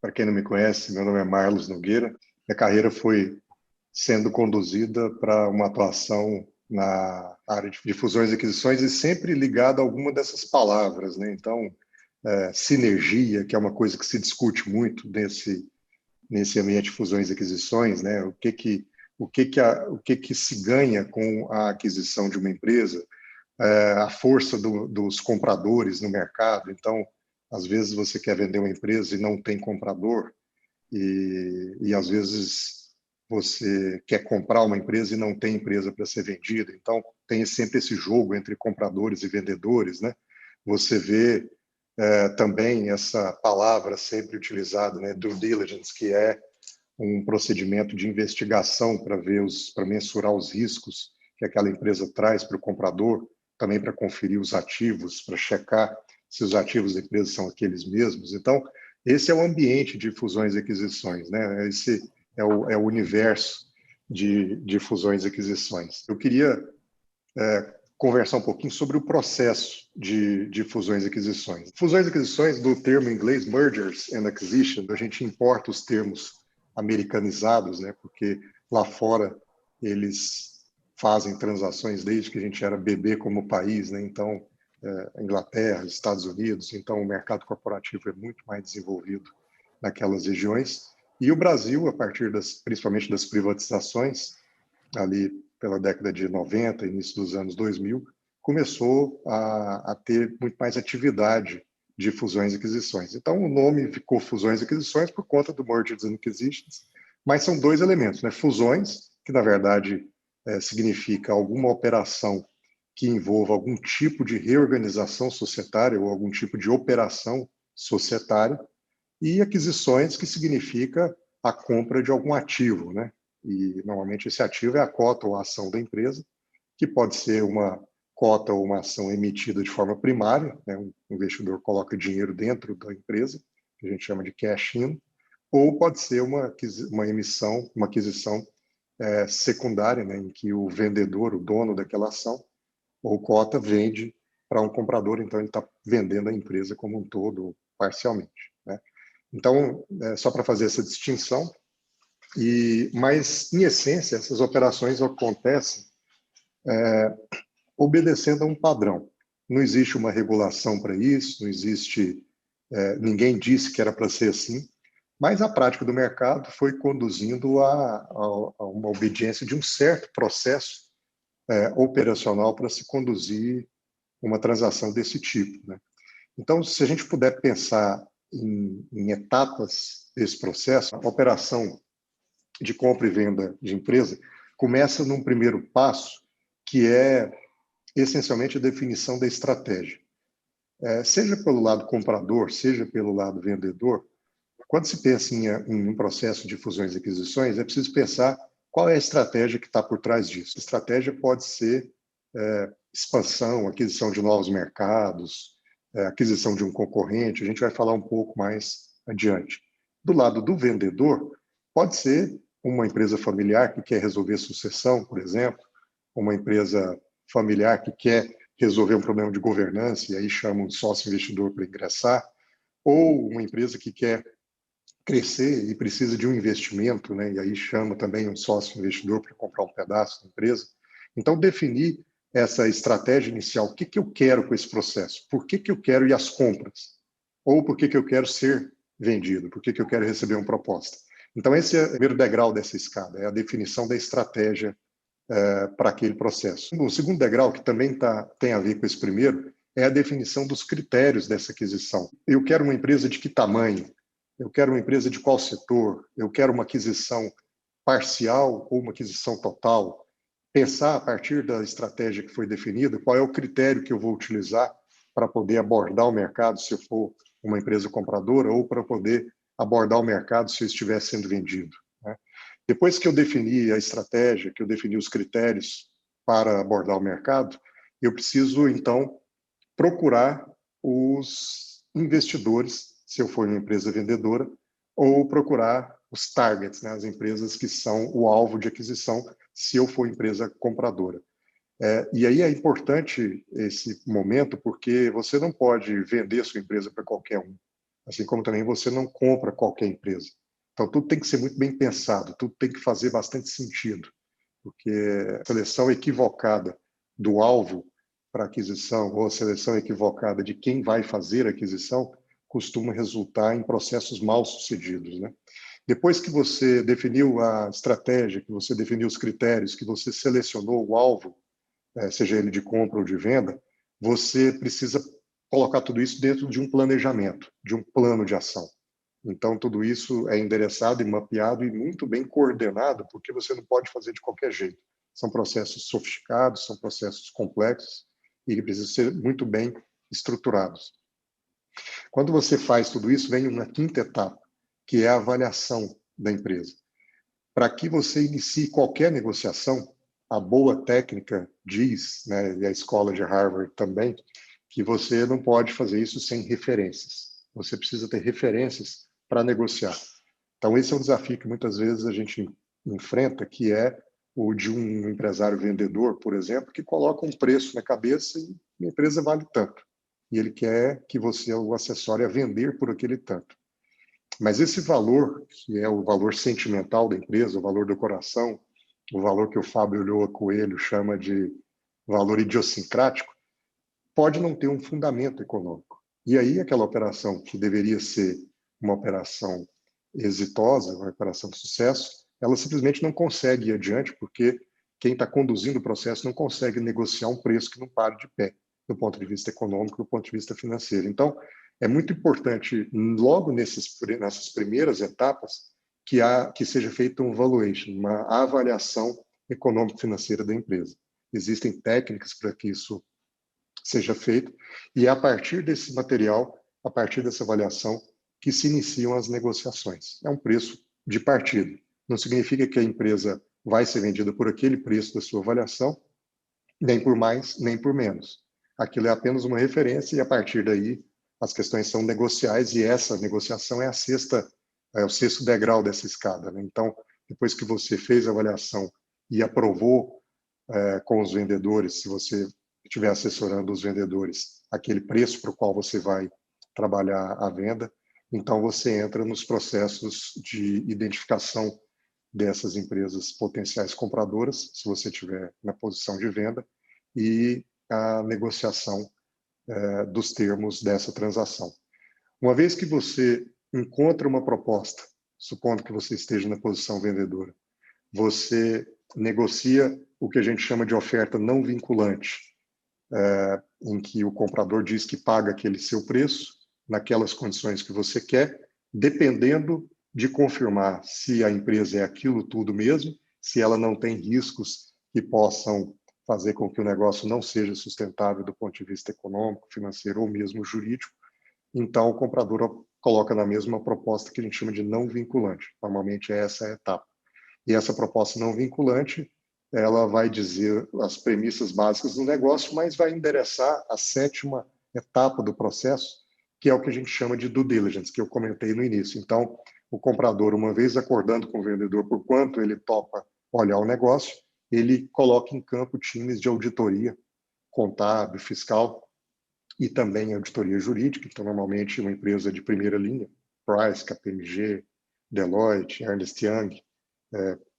Para quem não me conhece, meu nome é Marlos Nogueira. Minha carreira foi sendo conduzida para uma atuação na área de fusões e aquisições e sempre ligada a alguma dessas palavras, né? Então, sinergia, que é uma coisa que se discute muito nesse ambiente de fusões e aquisições, né? O que que se ganha com a aquisição de uma empresa, a força dos compradores no mercado. Então, às vezes você quer vender uma empresa e não tem comprador, e às vezes você quer comprar uma empresa e não tem empresa para ser vendida. Então, tem sempre esse jogo entre compradores e vendedores, né? Você vê também essa palavra sempre utilizada, né? Due diligence, que é um procedimento de investigação para mensurar os riscos que aquela empresa traz para o comprador, também para conferir os ativos, para checar se os ativos da empresa são aqueles mesmos. Então, esse é o ambiente de fusões e aquisições, né? Esse é o universo de fusões e aquisições. Eu queria conversar um pouquinho sobre o processo de fusões e aquisições. Fusões e aquisições, do termo em inglês mergers and acquisition, a gente importa os termos americanizados, né? Porque lá fora eles fazem transações desde que a gente era bebê como país, né? Então, Inglaterra, Estados Unidos, então o mercado corporativo é muito mais desenvolvido naquelas regiões. E o Brasil, a partir principalmente das privatizações, ali pela década de 90, início dos anos 2000, começou a ter muito mais atividade de fusões e aquisições. Então, o nome ficou fusões e aquisições por conta do mergers and acquisitions, mas são dois elementos, né? Fusões, que na verdade significa alguma operação que envolva algum tipo de reorganização societária ou algum tipo de operação societária, e aquisições, que significa a compra de algum ativo, né? E normalmente esse ativo é a cota ou a ação da empresa, que pode ser uma cota ou uma ação emitida de forma primária, né? Um investidor coloca dinheiro dentro da empresa, que a gente chama de cash-in, ou pode ser uma emissão, uma aquisição secundária, né? Em que o vendedor, o dono daquela ação ou cota, vende para um comprador, então ele está vendendo a empresa como um todo, parcialmente, né? Então, só para fazer essa distinção, mas, em essência, essas operações acontecem obedecendo a um padrão. Não existe uma regulação para isso, não existe, ninguém disse que era para ser assim, mas a prática do mercado foi conduzindo a uma obediência de um certo processo operacional para se conduzir uma transação desse tipo, né? Então, se a gente puder pensar em etapas desse processo, a operação de compra e venda de empresa começa num primeiro passo, que é essencialmente a definição da estratégia. Seja pelo lado comprador, seja pelo lado vendedor, quando se pensa em um processo de fusões e aquisições, é preciso pensar qual é a estratégia que está por trás disso. A estratégia pode ser expansão, aquisição de novos mercados, aquisição de um concorrente, a gente vai falar um pouco mais adiante. Do lado do vendedor, pode ser uma empresa familiar que quer resolver sucessão, por exemplo, uma empresa familiar que quer resolver um problema de governança e aí chama um sócio investidor para ingressar, ou uma empresa que quer crescer e precisa de um investimento, né? E aí chama também um sócio investidor para comprar um pedaço da empresa. Então, definir essa estratégia inicial, o que que eu quero com esse processo? Por que que eu quero ir às compras? Ou por que que eu quero ser vendido? Por que que eu quero receber uma proposta? Então, esse é o primeiro degrau dessa escada, é a definição da estratégia para aquele processo. O segundo degrau, que também tem a ver com esse primeiro, é a definição dos critérios dessa aquisição. Eu quero uma empresa de que tamanho? Eu quero uma empresa de qual setor? Eu quero uma aquisição parcial ou uma aquisição total? Pensar a partir da estratégia que foi definida, qual é o critério que eu vou utilizar para poder abordar o mercado se eu for uma empresa compradora ou para poder abordar o mercado se eu estiver sendo vendido, né? Depois que eu defini a estratégia, que eu defini os critérios para abordar o mercado, eu preciso, então, procurar os investidores, se eu for uma empresa vendedora, ou procurar os targets, né, as empresas que são o alvo de aquisição, se eu for empresa compradora. E aí é importante esse momento, porque você não pode vender sua empresa para qualquer um. assim como também você não compra qualquer empresa. Então, tudo tem que ser muito bem pensado, tudo tem que fazer bastante sentido, porque a seleção equivocada do alvo para aquisição ou a seleção equivocada de quem vai fazer a aquisição costuma resultar em processos mal sucedidos, né? Depois que você definiu a estratégia, que você definiu os critérios, que você selecionou o alvo, seja ele de compra ou de venda, você precisa colocar tudo isso dentro de um planejamento, de um plano de ação. Então, tudo isso é endereçado e mapeado e muito bem coordenado, porque você não pode fazer de qualquer jeito. São processos sofisticados, são processos complexos e que precisam ser muito bem estruturados. Quando você faz tudo isso, vem uma quinta etapa, que é a avaliação da empresa. Para que você inicie qualquer negociação, a boa técnica diz, né, e a escola de Harvard também, que você não pode fazer isso sem referências. Você precisa ter referências para negociar. Então, esse é um desafio que muitas vezes a gente enfrenta, que é o de um empresário vendedor, por exemplo, que coloca um preço na cabeça e a empresa vale tanto. E ele quer que você o assessore a vender por aquele tanto. Mas esse valor, que é o valor sentimental da empresa, o valor do coração, o valor que o Fábio Ulloa Coelho chama de valor idiosincrático, pode não ter um fundamento econômico. E aí aquela operação que deveria ser uma operação exitosa, uma operação de sucesso, ela simplesmente não consegue ir adiante porque quem está conduzindo o processo não consegue negociar um preço que não pare de pé, do ponto de vista econômico, do ponto de vista financeiro. Então, é muito importante, logo nessas primeiras etapas, que seja feita um valuation, uma avaliação econômico-financeira da empresa. Existem técnicas para que isso seja feito, e é a partir desse material, a partir dessa avaliação, que se iniciam as negociações. É um preço de partida. Não significa que a empresa vai ser vendida por aquele preço da sua avaliação, nem por mais, nem por menos. Aquilo é apenas uma referência e, a partir daí, as questões são negociais e essa negociação é o sexto degrau dessa escada, né? Então, depois que você fez a avaliação e aprovou com os vendedores, se você estiver assessorando os vendedores, aquele preço para o qual você vai trabalhar a venda, então você entra nos processos de identificação dessas empresas potenciais compradoras, se você estiver na posição de venda, e a negociação dos termos dessa transação. Uma vez que você encontra uma proposta, supondo que você esteja na posição vendedora, você negocia o que a gente chama de oferta não vinculante, em que o comprador diz que paga aquele seu preço, naquelas condições que você quer, dependendo de confirmar se a empresa é aquilo tudo mesmo, se ela não tem riscos que possam fazer com que o negócio não seja sustentável do ponto de vista econômico, financeiro ou mesmo jurídico. Então, o comprador coloca na mesma proposta que a gente chama de não vinculante. Normalmente, essa é a etapa. E essa proposta não vinculante, ela vai dizer as premissas básicas do negócio, mas vai endereçar a sétima etapa do processo, que é o que a gente chama de due diligence, que eu comentei no início. Então, o comprador, uma vez acordando com o vendedor por quanto ele topa olhar o negócio, ele coloca em campo times de auditoria contábil, fiscal e também auditoria jurídica. Então, normalmente, uma empresa de primeira linha, Price, KPMG, Deloitte, Ernst Young,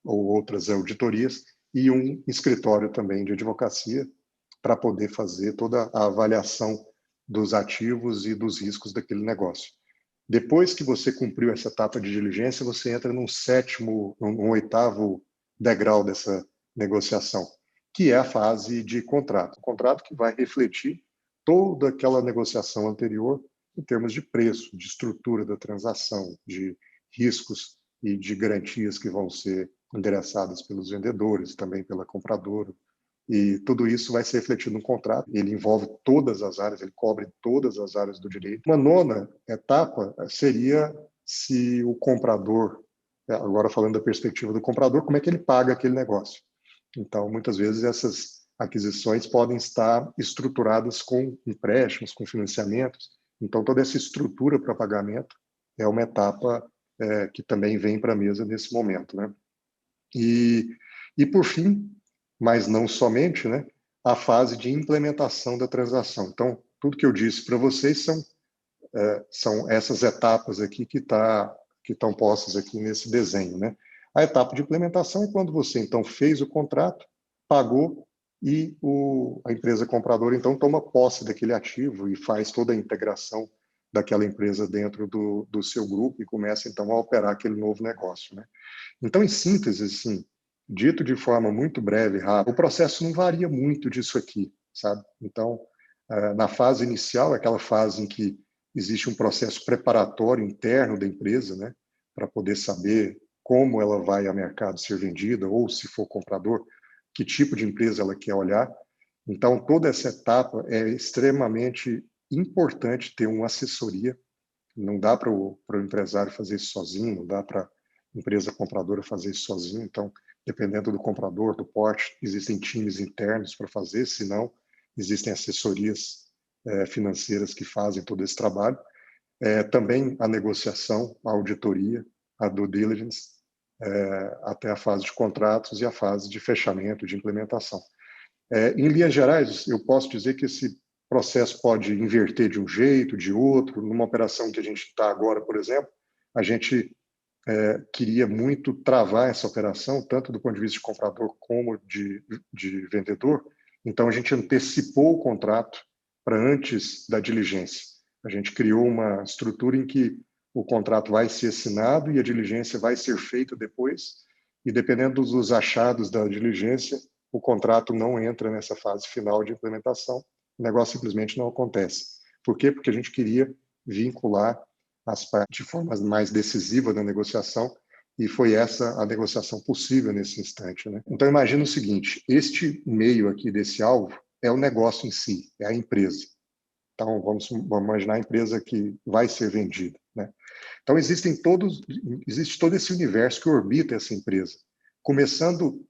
ou outras auditorias, e um escritório também de advocacia para poder fazer toda a avaliação dos ativos e dos riscos daquele negócio. Depois que você cumpriu essa etapa de diligência, você entra num oitavo degrau dessa negociação, que é a fase de contrato. O contrato que vai refletir toda aquela negociação anterior em termos de preço, de estrutura da transação, de riscos e de garantias que vão ser endereçadas pelos vendedores, também pela compradora. E tudo isso vai ser refletido no contrato. Ele envolve todas as áreas, ele cobre todas as áreas do direito. Uma nona etapa seria se o comprador, agora falando da perspectiva do comprador, como é que ele paga aquele negócio. Então, muitas vezes, essas aquisições podem estar estruturadas com empréstimos, com financiamentos. Então, toda essa estrutura para pagamento é uma etapa que também vem para a mesa nesse momento, né? E por fim, mas não somente, né, a fase de implementação da transação. Então, tudo que eu disse para vocês são são essas etapas aqui que estão postas aqui nesse desenho, né? A etapa de implementação é quando você, então, fez o contrato, pagou e a empresa compradora, então, toma posse daquele ativo e faz toda a integração daquela empresa dentro do seu grupo e começa, então, a operar aquele novo negócio, né? Então, em síntese, assim, dito de forma muito breve e rápida, o processo não varia muito disso aqui, sabe? Então, na fase inicial, aquela fase em que existe um processo preparatório interno da empresa, né, para poder saber como ela vai a mercado ser vendida, ou se for comprador, que tipo de empresa ela quer olhar. Então, toda essa etapa é extremamente importante ter uma assessoria. Não dá para o empresário fazer isso sozinho, não dá para a empresa compradora fazer isso sozinho. Então, dependendo do comprador, do porte, existem times internos para fazer, senão existem assessorias financeiras que fazem todo esse trabalho. Também a negociação, a auditoria, a due diligence, até a fase de contratos e a fase de fechamento, de implementação. Em linhas gerais, eu posso dizer que esse processo pode inverter de um jeito, de outro. Numa operação que a gente está agora, por exemplo, a gente queria muito travar essa operação, tanto do ponto de vista de comprador como de vendedor. Então, a gente antecipou o contrato para antes da diligência. A gente criou uma estrutura em que o contrato vai ser assinado e a diligência vai ser feita depois, e dependendo dos achados da diligência, o contrato não entra nessa fase final de implementação, o negócio simplesmente não acontece. Por quê? Porque a gente queria vincular as partes de forma mais decisiva da negociação, e foi essa a negociação possível nesse instante, né? Então, imagina o seguinte, este meio aqui desse alvo é o negócio em si, é a empresa. Então, vamos imaginar a empresa que vai ser vendida, né? Então, existe todo esse universo que orbita essa empresa. Começando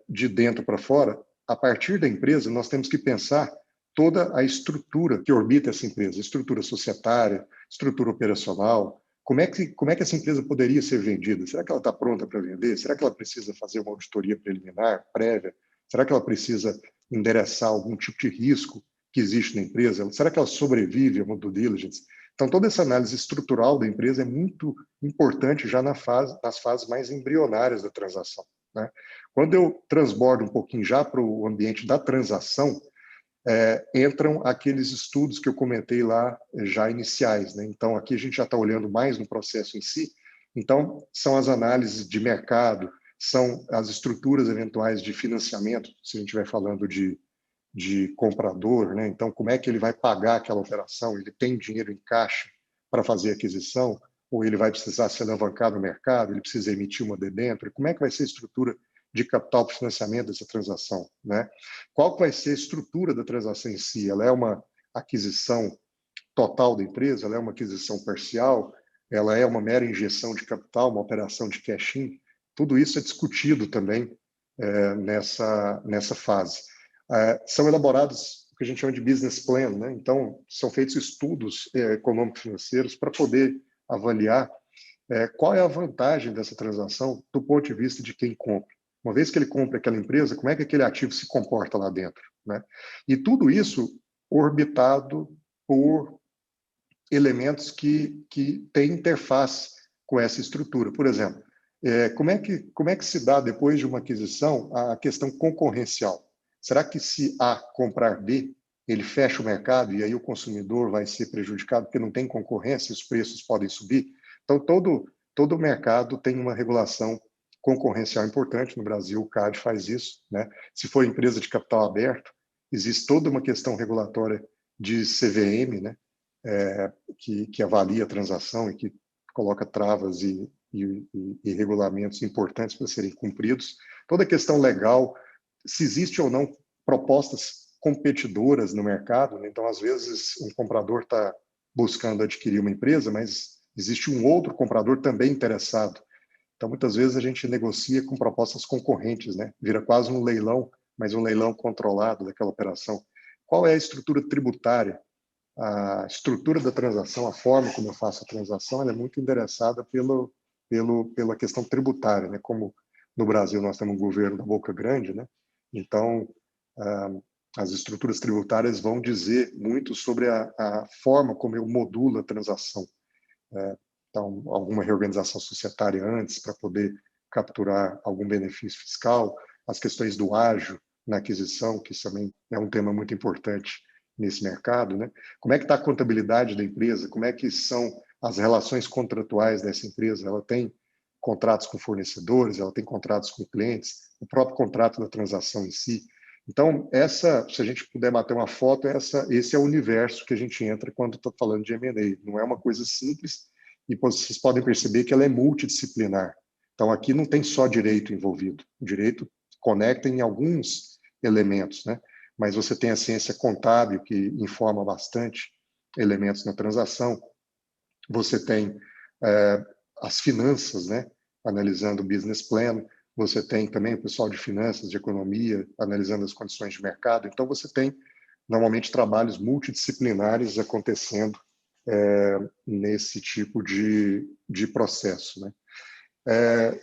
de dentro para fora, a partir da empresa, nós temos que pensar toda a estrutura que orbita essa empresa, estrutura societária, estrutura operacional. Como é que essa empresa poderia ser vendida? Será que ela está pronta para vender? Será que ela precisa fazer uma auditoria preliminar, prévia? Será que ela precisa endereçar algum tipo de risco que existe na empresa? Será que ela sobrevive a uma due diligence? Então, toda essa análise estrutural da empresa é muito importante já nas fases mais embrionárias da transação, né? Quando eu transbordo um pouquinho já para o ambiente da transação, entram aqueles estudos que eu comentei lá já iniciais, né? Então, aqui a gente já está olhando mais no processo em si. Então, são as análises de mercado, são as estruturas eventuais de financiamento, se a gente estiver falando de comprador, né? Então, como é que ele vai pagar aquela operação? Ele tem dinheiro em caixa para fazer a aquisição? Ou ele vai precisar se alavancar no mercado? Ele precisa emitir uma debênture? Como é que vai ser a estrutura de capital para financiamento dessa transação, né? Qual vai ser a estrutura da transação em si? Ela é uma aquisição total da empresa? Ela é uma aquisição parcial? Ela é uma mera injeção de capital, uma operação de cash-in? Tudo isso é discutido também nessa fase. São elaborados o que a gente chama de business plan, né? Então, são feitos estudos econômico-financeiros para poder avaliar qual é a vantagem dessa transação do ponto de vista de quem compra. Uma vez que ele compra aquela empresa, como é que aquele ativo se comporta lá dentro, né? E tudo isso orbitado por elementos que têm interface com essa estrutura. Por exemplo, como é que se dá, depois de uma aquisição, a questão concorrencial? Será que se A comprar B, ele fecha o mercado e aí o consumidor vai ser prejudicado porque não tem concorrência e os preços podem subir? Então, todo o mercado tem uma regulação concorrencial importante. No Brasil, o CAD faz isso, né? Se for empresa de capital aberto, existe toda uma questão regulatória de CVM, né? Que avalia a transação e que coloca travas e regulamentos importantes para serem cumpridos. Toda a questão legal, se existe ou não propostas competidoras no mercado, né? Então, às vezes, um comprador está buscando adquirir uma empresa, mas existe um outro comprador também interessado. Então, muitas vezes a gente negocia com propostas concorrentes, né? Vira quase um leilão, mas um leilão controlado daquela operação. Qual é a estrutura tributária? A estrutura da transação, a forma como eu faço a transação, ela é muito endereçada pela questão tributária, né? Como no Brasil nós temos um governo da boca grande, né? Então, As estruturas tributárias vão dizer muito sobre a forma como eu modulo a transação. Então, alguma reorganização societária antes para poder capturar algum benefício fiscal, as questões do ágio na aquisição, que também é um tema muito importante nesse mercado, né? Como é que está a contabilidade da empresa? Como é que são as relações contratuais dessa empresa? Ela tem contratos com fornecedores, ela tem contratos com clientes, o próprio contrato da transação em si. Então, se a gente puder bater uma foto, esse é o universo que a gente entra quando está falando de M&A. Não é uma coisa simples, e vocês podem perceber que ela é multidisciplinar. Então, aqui não tem só direito envolvido. O direito conecta em alguns elementos, né? Mas você tem a ciência contábil, que informa bastante elementos na transação. Você tem as finanças, né? Analisando o business plan. Você tem também o pessoal de finanças, de economia, analisando as condições de mercado. Então, você tem, normalmente, trabalhos multidisciplinares acontecendo nesse tipo de processo, né?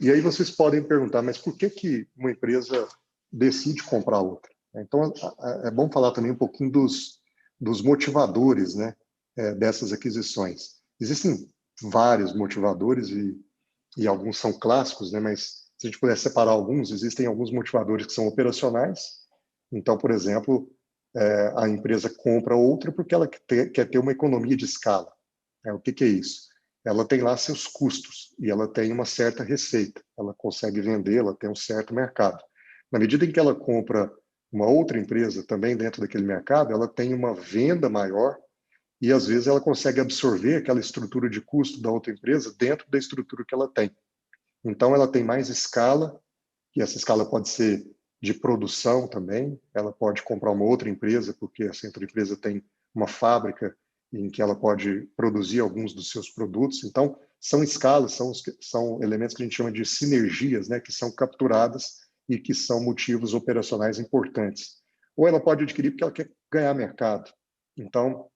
E aí vocês podem perguntar, mas por que uma empresa decide comprar outra? Então, é bom falar também um pouquinho dos motivadores, né, dessas aquisições. Existem vários motivadores e alguns são clássicos, né, mas se a gente puder separar alguns, existem alguns motivadores que são operacionais. Então, por exemplo, a empresa compra outra porque ela quer ter uma economia de escala. O que é isso? Ela tem lá seus custos e ela tem uma certa receita. Ela consegue vender, ela tem um certo mercado. Na medida em que ela compra uma outra empresa também dentro daquele mercado, ela tem uma venda maior e, às vezes, ela consegue absorver aquela estrutura de custo da outra empresa dentro da estrutura que ela tem. Então, ela tem mais escala, e essa escala pode ser de produção também. Ela pode comprar uma outra empresa, porque essa outra empresa tem uma fábrica em que ela pode produzir alguns dos seus produtos. Então, são escalas, são elementos que a gente chama de sinergias, né, que são capturadas e que são motivos operacionais importantes. Ou ela pode adquirir porque ela quer ganhar mercado. Então,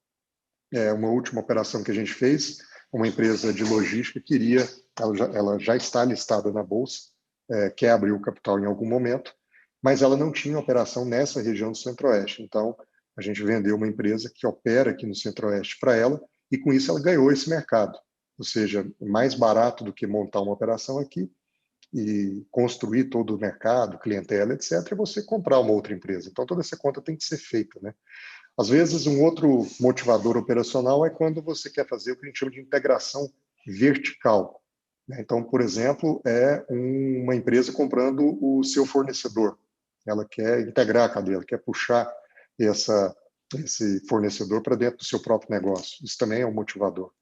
uma última operação que a gente fez, uma empresa de logística ela já está listada na Bolsa, quer abrir o capital em algum momento, mas ela não tinha operação nessa região do Centro-Oeste. Então, a gente vendeu uma empresa que opera aqui no Centro-Oeste para ela, e com isso ela ganhou esse mercado. Ou seja, mais barato do que montar uma operação aqui e construir todo o mercado, clientela, etc., é você comprar uma outra empresa. Então, toda essa conta tem que ser feita, né? Às vezes, um outro motivador operacional é quando você quer fazer o que a gente chama de integração vertical. Então, por exemplo, é uma empresa comprando o seu fornecedor. Ela quer integrar a cadeia, ela quer puxar esse fornecedor para dentro do seu próprio negócio. Isso também é um motivador.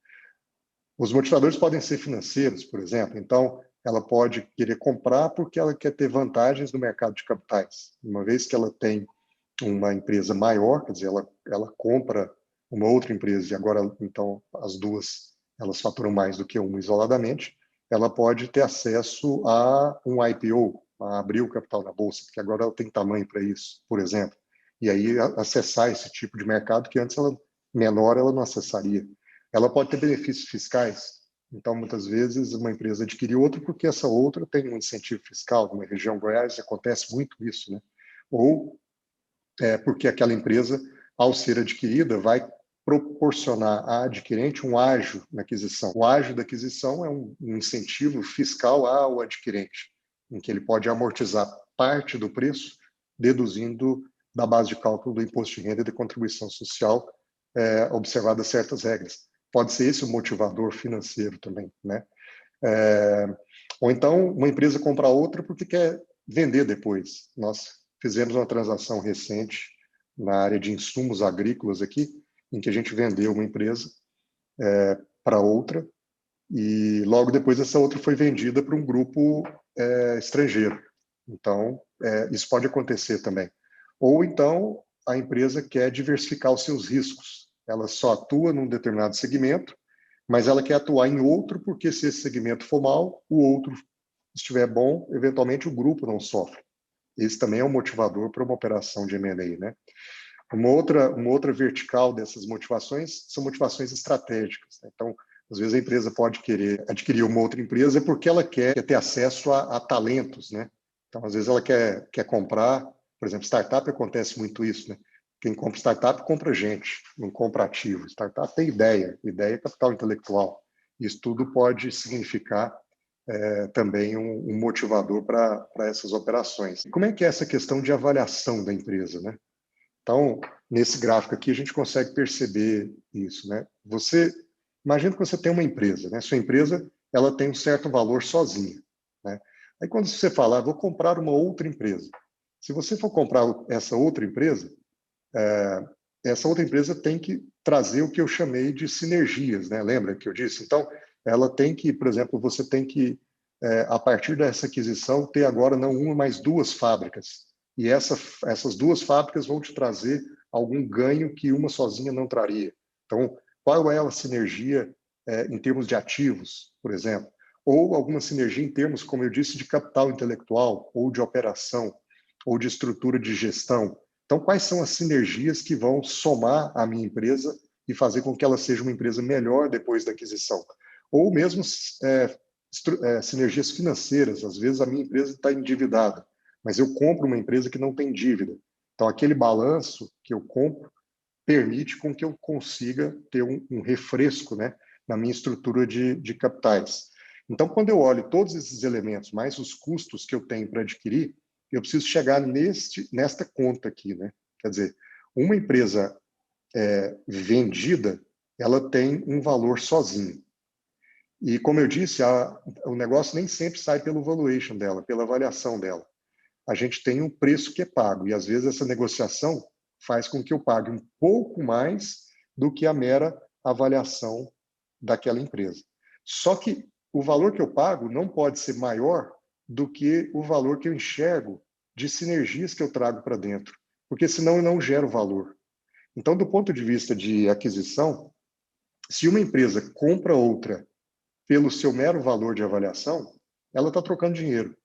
Os motivadores podem ser financeiros, por exemplo. Então, ela pode querer comprar porque ela quer ter vantagens no mercado de capitais. Uma vez que ela tem uma empresa maior, quer dizer, ela compra uma outra empresa e agora, então, as duas, elas faturam mais do que uma isoladamente, ela pode ter acesso a um IPO, a abrir o capital na bolsa, porque agora ela tem tamanho para isso, por exemplo. E aí acessar esse tipo de mercado que antes menor ela não acessaria. Ela pode ter benefícios fiscais. Então, muitas vezes, uma empresa adquire outra porque essa outra tem um incentivo fiscal. Na região Goiás acontece muito isso, né? Ou porque aquela empresa, ao ser adquirida, vai proporcionar à adquirente um ágio na aquisição. O ágio da aquisição é um incentivo fiscal ao adquirente, em que ele pode amortizar parte do preço, deduzindo da base de cálculo do imposto de renda e da contribuição social, observadas certas regras. Pode ser esse o motivador financeiro também, né? Ou então, uma empresa comprar outra porque quer vender depois. Nós fizemos uma transação recente na área de insumos agrícolas aqui, em que a gente vendeu uma empresa para outra e logo depois essa outra foi vendida para um grupo estrangeiro. Então, isso pode acontecer também. Ou então, a empresa quer diversificar os seus riscos. Ela só atua num determinado segmento, mas ela quer atuar em outro porque se esse segmento for mal, o outro estiver bom, eventualmente o grupo não sofre. Esse também é um motivador para uma operação de M&A, né? Uma outra vertical dessas motivações são motivações estratégicas, né? Então, às vezes a empresa pode querer adquirir uma outra empresa porque ela quer ter acesso a talentos, né? Então, às vezes ela quer comprar Por exemplo, startup acontece muito isso, né? Quem compra startup compra gente, não compra ativo. Startup tem ideia, ideia é capital intelectual. Isso tudo pode significar também um motivador para essas operações. Como é que é essa questão de avaliação da empresa, né? Então, nesse gráfico aqui, a gente consegue perceber isso, né? Imagina que você tem uma empresa, né? Sua empresa, ela tem um certo valor sozinha, né? Aí quando você fala, vou comprar uma outra empresa. Se você for comprar essa outra empresa tem que trazer o que eu chamei de sinergias, né? Lembra que eu disse? Então, ela tem que, por exemplo, você tem que, a partir dessa aquisição, ter agora não uma, mas duas fábricas. E essas duas fábricas vão te trazer algum ganho que uma sozinha não traria. Então, qual é a sinergia em termos de ativos, por exemplo? Ou alguma sinergia em termos, como eu disse, de capital intelectual, ou de operação, ou de estrutura de gestão. Então, quais são as sinergias que vão somar a minha empresa e fazer com que ela seja uma empresa melhor depois da aquisição? Ou mesmo sinergias financeiras. Às vezes a minha empresa está endividada, mas eu compro uma empresa que não tem dívida. Então, aquele balanço que eu compro permite com que eu consiga ter um refresco, né, na minha estrutura de capitais. Então, quando eu olho todos esses elementos, mais os custos que eu tenho para adquirir, eu preciso chegar nesta conta aqui, né? Quer dizer, uma empresa vendida, ela tem um valor sozinha. E, como eu disse, o negócio nem sempre sai pelo valuation dela, pela avaliação dela. A gente tem um preço que é pago, e às vezes essa negociação faz com que eu pague um pouco mais do que a mera avaliação daquela empresa. Só que o valor que eu pago não pode ser maior do que o valor que eu enxergo de sinergias que eu trago para dentro, porque senão eu não gero valor. Então, do ponto de vista de aquisição, se uma empresa compra outra pelo seu mero valor de avaliação, ela está trocando dinheiro.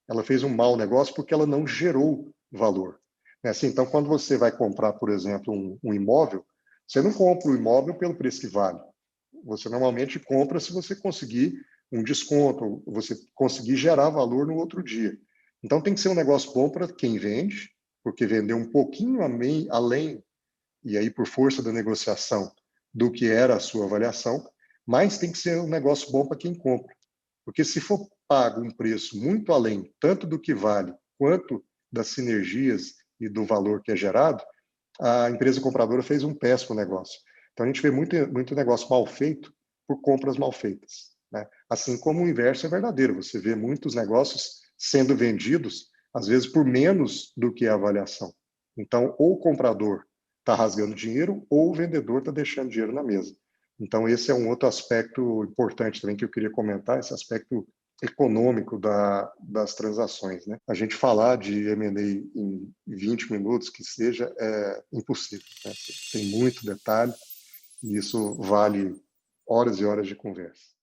Ela fez um mau negócio porque ela não gerou valor. É assim, então, quando você vai comprar, por exemplo, um imóvel, você não compra o imóvel pelo preço que vale. Você normalmente compra se você conseguir um desconto, você conseguir gerar valor no outro dia. Então, tem que ser um negócio bom para quem vende, porque vendeu um pouquinho além, e aí por força da negociação, do que era a sua avaliação, mas tem que ser um negócio bom para quem compra. Porque se for pago um preço muito além, tanto do que vale, quanto das sinergias e do valor que é gerado, a empresa compradora fez um péssimo negócio. Então, a gente vê muito negócio mal feito por compras mal feitas, né? Assim como o inverso é verdadeiro. Você vê muitos negócios sendo vendidos, às vezes, por menos do que a avaliação. Então, ou o comprador está rasgando dinheiro, ou o vendedor está deixando dinheiro na mesa. Então, esse é um outro aspecto importante também que eu queria comentar, esse aspecto econômico das transações, né? A gente falar de M&A em 20 minutos, que seja, é impossível, né? Tem muito detalhe e isso vale horas e horas de conversa.